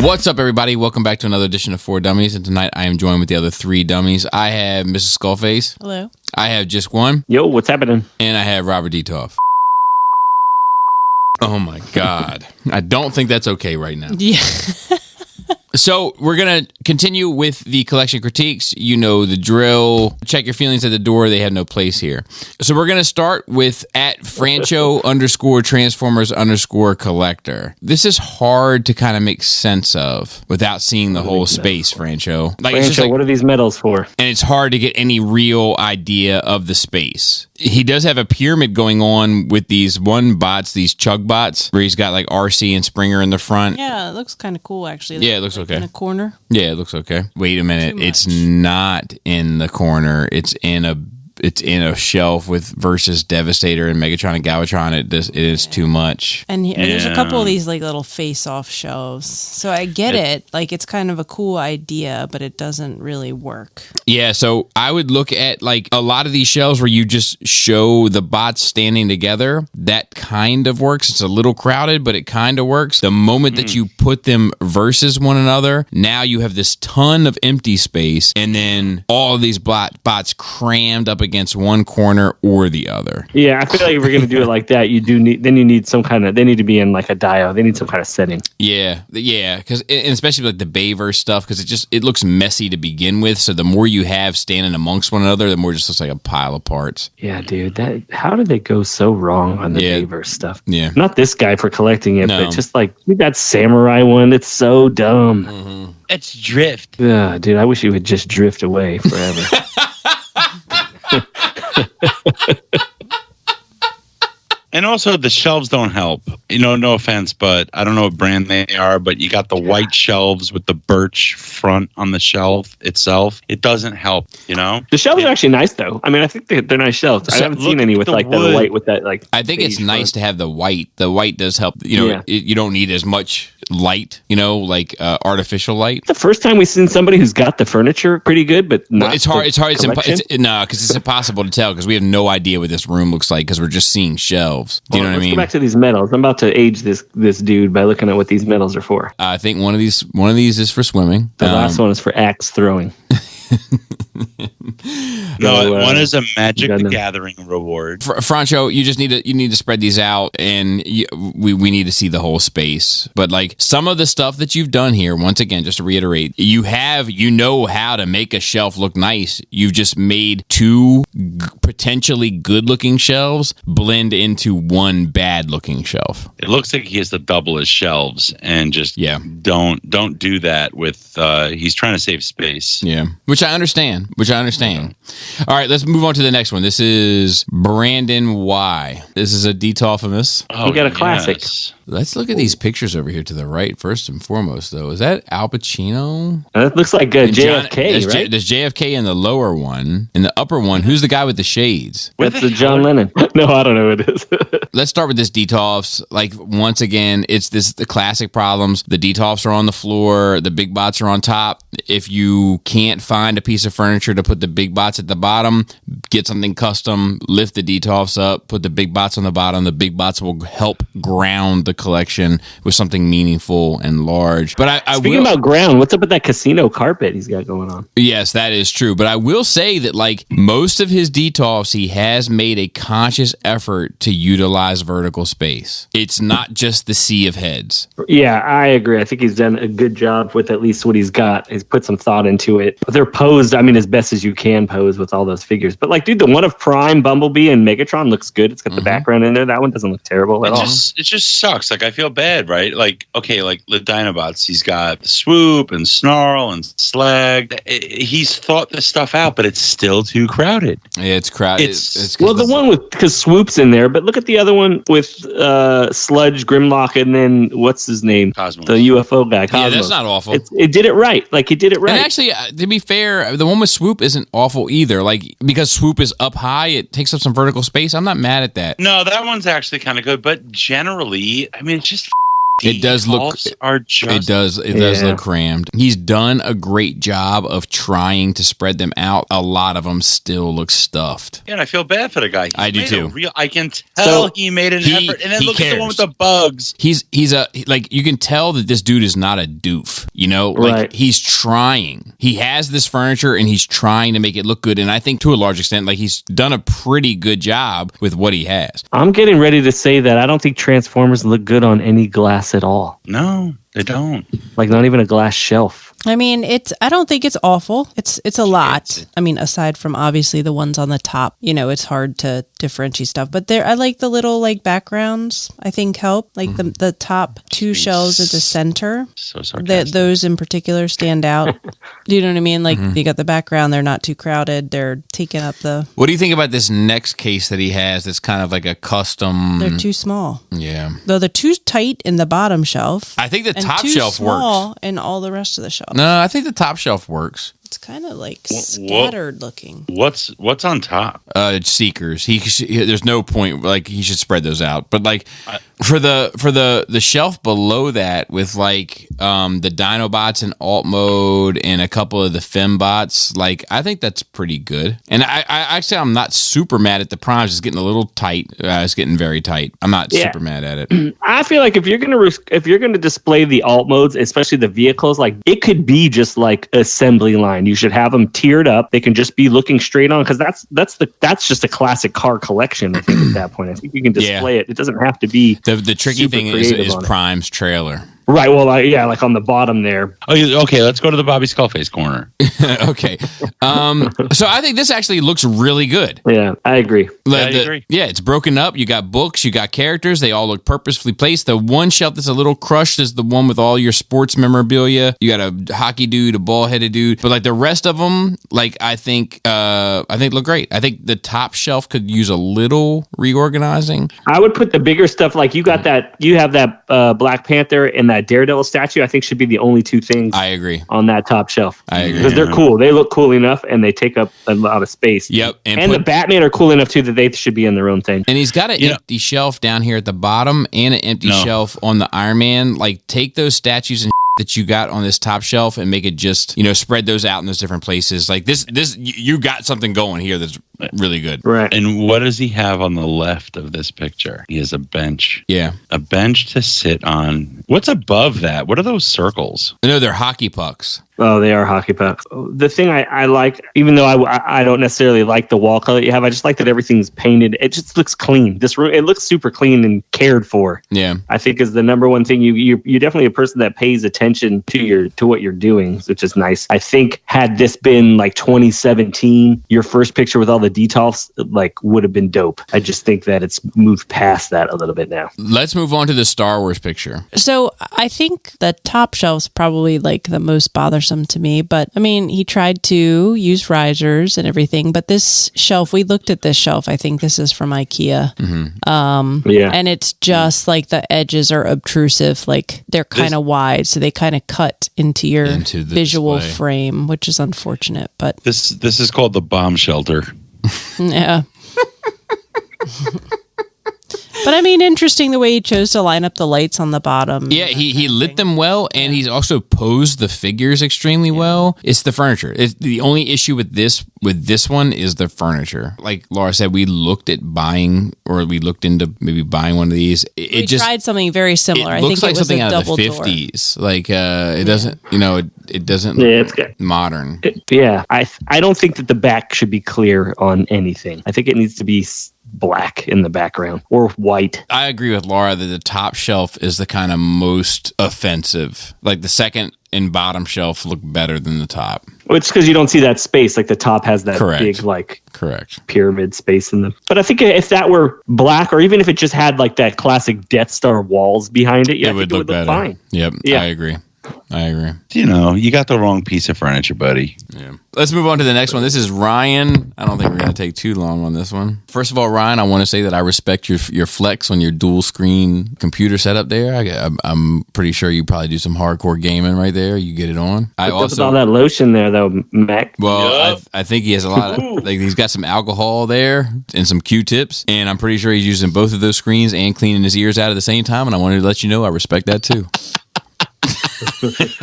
What's up, everybody? Welcome back to another edition of 4 Dummies, and tonight I am joined with the other 3 dummies. I have Mrs. Skullface. Hello. I have Just One. Yo, what's happening? And I have Robert Detoff. Oh my God. I don't think that's okay right now. Yeah. So we're going to continue with the collection critiques. You know the drill. Check your feelings at the door. They have no place here. So we're going to start with at Franchot _Transformers _collector. This is hard to kind of make sense of without seeing the whole space, Franchot. Franchot, what are these medals for? And it's hard to get any real idea of the space. He does have a pyramid going on with these these chug bots, where he's got like RC and Springer in the front. Yeah, it looks kind of cool, actually. Yeah, it looks okay. In a corner. Yeah, it looks okay. Wait a minute. It's not in the corner. It's in a shelf with versus Devastator and Megatron and Galvatron. It is too much. And there's a couple of these like little face-off shelves. So I get it. Like, it's kind of a cool idea, but it doesn't really work. Yeah, so I would look at like a lot of these shelves where you just show the bots standing together. That kind of works. It's a little crowded, but it kind of works. The moment that you put them versus one another, now you have this ton of empty space, and then all of these bots crammed up against one corner or the other. Yeah, I feel like if we're gonna do it like that, you need some kind of. They need to be in like a dio. They need some kind of setting. Yeah, because especially like the Bayverse stuff, because it looks messy to begin with. So the more you have standing amongst one another, the more it just looks like a pile of parts. Yeah, dude. How did they go so wrong on the Bayverse stuff? Yeah, not this guy for collecting it, but just like that samurai one. It's so dumb. Mm-hmm. It's drift. Yeah, dude. I wish he would just drift away forever. And also, the shelves don't help. You know, no offense, but I don't know what brand they are, but you got the white shelves with the birch front on the shelf itself. It doesn't help, you know? The shelves are actually nice, though. I mean, I think they're nice shelves. I haven't seen any with like the white with that like. I think it's nice to have the white. The white does help. You know, you don't need as much light, you know, like artificial light. The first time we've seen somebody who's got the furniture pretty good, but not. Well, it's hard. Because it's impossible to tell because we have no idea what this room looks like because we're just seeing shelves. Do you know what I mean? Let's go back to these medals. I'm about to age this dude by looking at what these medals are for. I think one of these is for swimming. The last one is for axe throwing. One is a Magic the Gathering reward. Franchot, you need to spread these out, and we need to see the whole space. But like some of the stuff that you've done here, once again, just to reiterate, you know how to make a shelf look nice. You've just made 2 potentially good-looking shelves blend into one bad-looking shelf. It looks like he has to double his shelves, and just don't do that with. He's trying to save space. Yeah, which I understand. All right, let's move on to the next one. This is Brandon Y. This is a Detoffamus. Oh, you got a classic. Let's look at these pictures over here to the right, first and foremost, though. Is that Al Pacino? That looks like JFK, right? There's JFK in the lower one. In the upper one, who's the guy with the shades? That's the John Lennon. No, I don't know who it is. Let's start with this Detoffs. Like, once again, it's the classic problems. The Detoffs are on the floor. The big bots are on top. If you can't find a piece of furniture to put the big bots at the bottom, get something custom, lift the Detoffs up, put the big bots on the bottom. The big bots will help ground the collection with something meaningful and large. But Speaking about ground, what's up with that casino carpet he's got going on? Yes, that is true. But I will say that like most of his Detoffs, he has made a conscious effort to utilize vertical space. It's not just the sea of heads. Yeah, I agree. I think he's done a good job with at least what he's got. He's put some thought into it. They're posed, I mean, as best as you can pose with all those figures. But like, dude, the one of Prime, Bumblebee, and Megatron looks good. It's got the background in there. That one doesn't look terrible at all. It just sucks. Like, I feel bad, right? Like, okay, like the Dinobots, he's got Swoop and Snarl and Slag. He's thought this stuff out, but it's still too crowded. Yeah, it's crowded. Well, the one because Swoop's in there, but look at the other one with Sludge, Grimlock, and then what's his name? Cosmos. The UFO guy. Cosmos. Yeah, that's not awful. It did it right. Like, he did it right. And actually, to be fair, the one with Swoop isn't awful either. Like, because Swoop is up high, it takes up some vertical space. I'm not mad at that. No, that one's actually kind of good, but generally, I mean, it's just It does look. Are just, It does look crammed. He's done a great job of trying to spread them out. A lot of them still look stuffed. Yeah, and I feel bad for the guy. I do too. I can tell he made an effort. And then look at the one with the bugs. He's you can tell that this dude is not a doof. You know, like he's trying. He has this furniture and he's trying to make it look good. And I think to a large extent, like he's done a pretty good job with what he has. I'm getting ready to say that I don't think Transformers look good on any glass at all. No, they don't. Like not even a glass shelf. I mean, I don't think it's awful. It's a lot. I mean, aside from obviously the ones on the top, you know, it's hard to differentiate stuff. But I like the little like backgrounds. I think help. Like the top two shelves at the center. So sarcastic. Those in particular stand out. Do you know what I mean? Like you got the background. They're not too crowded. They're taking up the. What do you think about this next case that he has? That's kind of like a custom. They're too small. Yeah. Though they're too tight in the bottom shelf. I think the top too shelf small works. in all the rest of the shelf. No, I think the top shelf works. It's kind of like scattered looking. What's on top? It's Seekers. There's no point. Like he should spread those out. But like for the shelf below that with like the Dinobots in alt mode and a couple of the Fembots, like I think that's pretty good. And I actually I'm not super mad at the primes. It's getting a little tight. It's getting very tight. I'm not super mad at it. I feel like if you're gonna display the alt modes, especially the vehicles, like it could be just like assembly line. You should have them tiered up. They can just be looking straight on because that's just a classic car collection. I think at that point, I think you can display it. It doesn't have to be the tricky thing is Prime's trailer. Right. Well, like on the bottom there. Oh, okay. Let's go to the Bobby Skullface corner. Okay. So I think this actually looks really good. Yeah, I agree. I agree. Yeah, it's broken up. You got books. You got characters. They all look purposefully placed. The one shelf that's a little crushed is the one with all your sports memorabilia. You got a hockey dude, a ball-headed dude, but like the rest of them, like I think look great. I think the top shelf could use a little reorganizing. I would put the bigger stuff like you have that Black Panther and that Daredevil statue. I think should be the only two things. I agree on that top shelf. I agree because they're cool. They look cool enough and they take up a lot of space. Yep, and the Batman are cool enough too that they should be in their own thing. And he's got an empty shelf down here at the bottom and an empty shelf on the Iron Man. Like take those statues and that you got on this top shelf and make it just, spread those out in those different places. Like this, you got something going here that's really good. Right. And what does he have on the left of this picture? He has a bench. Yeah. A bench to sit on. What's above that? What are those circles? No, they're hockey pucks. Oh, they are hockey pucks. The thing I like, even though I don't necessarily like the wall color you have, I just like that everything's painted. It just looks clean. This room, it looks super clean and cared for. Yeah, I think is the number one thing. You're definitely a person that pays attention to what you're doing, which is nice. I think had this been like 2017, your first picture with all the details like would have been dope. I just think that it's moved past that a little bit now. Let's move on to the Star Wars picture. So I think the top shelf's probably like the most bothersome to me, but I mean, he tried to use risers and everything, but this shelf, we looked at this shelf, I think this is from IKEA. And it's just like the edges are obtrusive, like they're kind of wide, so they kind of cut into your visual display frame, which is unfortunate, but this is called the bomb shelter. Yeah. But I mean, interesting the way he chose to line up the lights on the bottom. Yeah, he lit them well, and he's also posed the figures extremely well. It's the furniture. It's the only issue with this one is the furniture. Like Laura said, we looked into maybe buying one of these. We tried something very similar. It I looks think like it was something a out of double the door. 50s. Like it doesn't, it doesn't it's good. Modern. I don't think that the back should be clear on anything. I think it needs to be black in the background or white. I agree with Laura that the top shelf is the kind of most offensive. Like the second and bottom shelf look better than the top. Well, it's because you don't see that space. Like the top has that big correct pyramid space in them. But I think if that were black, or even if it just had like that classic Death Star walls behind it, it would look better. Fine. Yep, yeah. I agree. I agree. You know, you got the wrong piece of furniture, buddy. Yeah. Let's move on to the next one. This is Ryan. I don't think we're going to take too long on this one. First of all, Ryan, I want to say that I respect your flex on your dual screen computer setup there. I'm pretty sure you probably do some hardcore gaming right there. You get it on. I also with all that lotion there, though, Mac. Well, I think he has a lot of he's got some alcohol there and some Q-tips, and I'm pretty sure he's using both of those screens and cleaning his ears out at the same time. And I wanted to let you know I respect that too.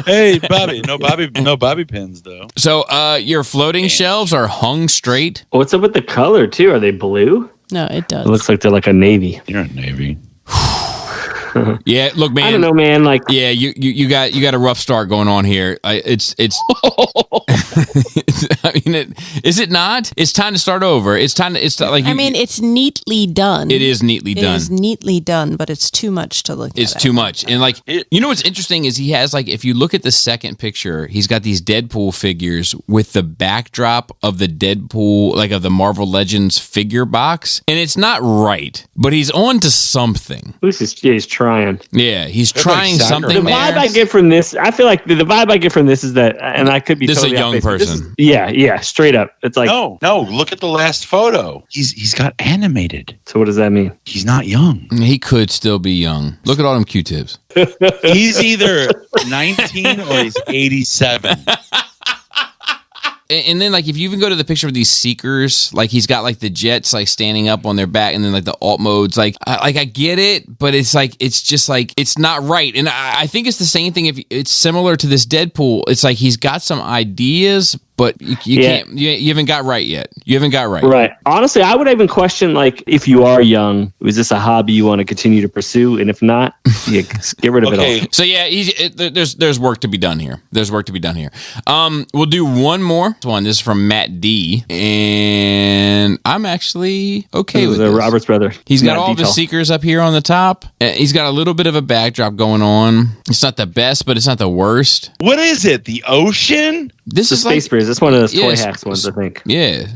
Hey, Bobby. No Bobby pins, though. So your floating shelves are hung straight. What's up with the color, too? Are they blue? No, it does. It looks like they're like a navy. You're a Navy. Yeah, look, man. I don't know, man. Like, yeah, you got a rough start going on here. It's. I mean, is it not? It's time to start over. It's time to. It's like. It's neatly done. It is neatly done. It is neatly done, but it's too much to look at. It's too much, and like you know what's interesting is he has like if you look at the second picture, he's got these Deadpool figures with the backdrop of the Deadpool, like of the Marvel Legends figure box, and it's not right, but he's on to something. He's trying. Yeah, he's trying like something. The vibe I get from this, I feel like the vibe I get from this is that, and I could be this totally is a young off base, but person. Yeah, straight up. It's like No. Look at the last photo. He's got animated. So what does that mean? He's not young. He could still be young. Look at all them Q-tips. He's either 19 or he's 87. And then, like, if you even go to the picture of these Seekers, like, he's got, like, the jets, like, standing up on their back, and then, like, the alt modes. Like, I get it, but it's, like, it's just, like, it's not right. And I think it's the same thing if it's similar to this Deadpool. It's, like, he's got some ideas, but you can't, you haven't got right yet. You haven't got right. Right. Honestly, I would even question, like, if you are young, is this a hobby you want to continue to pursue? And if not, get rid of it all. So, yeah, there's work to be done here. There's work to be done here. We'll do one more. This is from Matt D. And I'm actually okay with this. Robert's brother. He's got all the Seekers up here on the top. He's got a little bit of a backdrop going on. It's not the best, but it's not the worst. What is it? The ocean? This is Space like... Breeze. It's one of those Toy Hacks ones, I think. Yeah.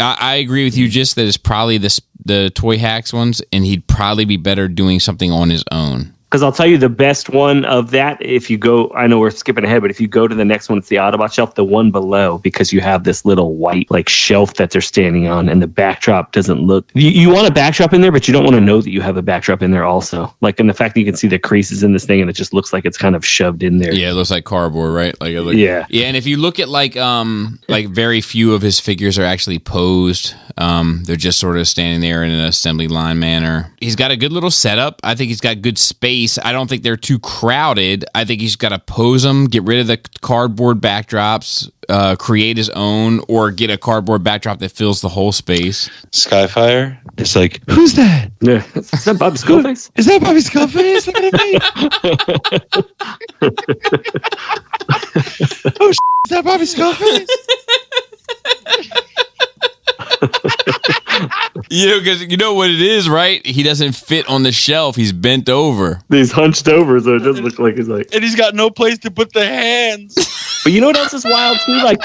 I agree with you, just that it's probably the Toy Hacks ones, and he'd probably be better doing something on his own. Because I'll tell you the best one of that, if you go, I know we're skipping ahead, but if you go to the next one, it's the Autobot shelf, the one below, because you have this little white like shelf that they're standing on, and the backdrop doesn't look... You want a backdrop in there, but you don't want to know that you have a backdrop in there also. Like, in the fact that you can see the creases in this thing, and it just looks like it's kind of shoved in there. Yeah, it looks like cardboard, right? Like, yeah. Yeah, and if you look at like very few of his figures are actually posed. They're just sort of standing there in an assembly line manner. He's got a good little setup. I think he's got good space. I don't think they're too crowded. I think he's got to pose them, get rid of the cardboard backdrops, create his own, or get a cardboard backdrop that fills the whole space. Skyfire? It's like, who's that? Yeah. Is that Bobby Skullface? Is that Bobby Skullface? Look at me. Oh, is that Bobby Skullface? Because you know what it is, right? He doesn't fit on the shelf. He's bent over. He's hunched over, so it doesn't look like he's like... And he's got no place to put the hands. But you know what else is wild, too? Like...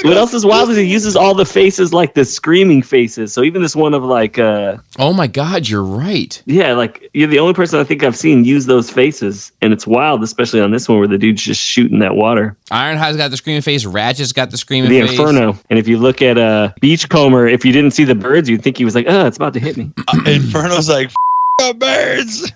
What else is wild is he uses all the faces like the screaming faces. So even this one of like... oh my God, you're right. Yeah, like you're the only person I think I've seen use those faces. And it's wild, especially on this one where the dude's just shooting that water. Ironhide's got the screaming face. Ratchet's got the screaming face. The Inferno. And if you look at Beachcomber, if you didn't see the birds, you'd think he was like, it's about to hit me. Inferno's like, birds.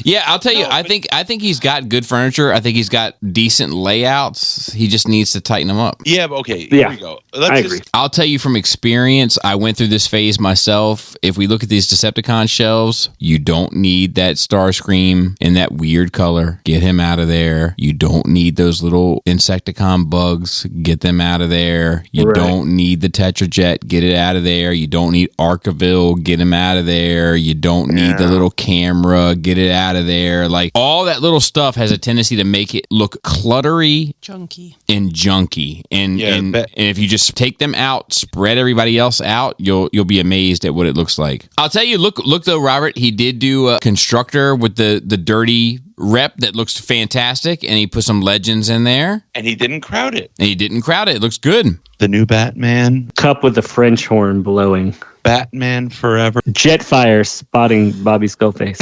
Yeah, I'll tell you. I think he's got good furniture. I think he's got decent layouts. He just needs to tighten them up. Yeah, but okay. Here we go. I agree. I'll tell you from experience. I went through this phase myself. If we look at these Decepticon shelves, you don't need that Starscream in that weird color. Get him out of there. You don't need those little Insecticon bugs. Get them out of there. You don't need the Tetrajet. Get it out of there. You don't need Archiville. Get him out of there. You don't need the little camera. Get it out of there. Like, all that little stuff has a tendency to make it look cluttery, junky. And if you just take them out, spread everybody else out, you'll be amazed at what it looks like. I'll tell you, look though, Robert, he did do a Constructor with the dirty rep that looks fantastic, and he put some legends in there. And he didn't crowd it. It looks good. The new Batman. Cup with the French horn blowing. Batman Forever. Jetfire spotting Bobby Skullface.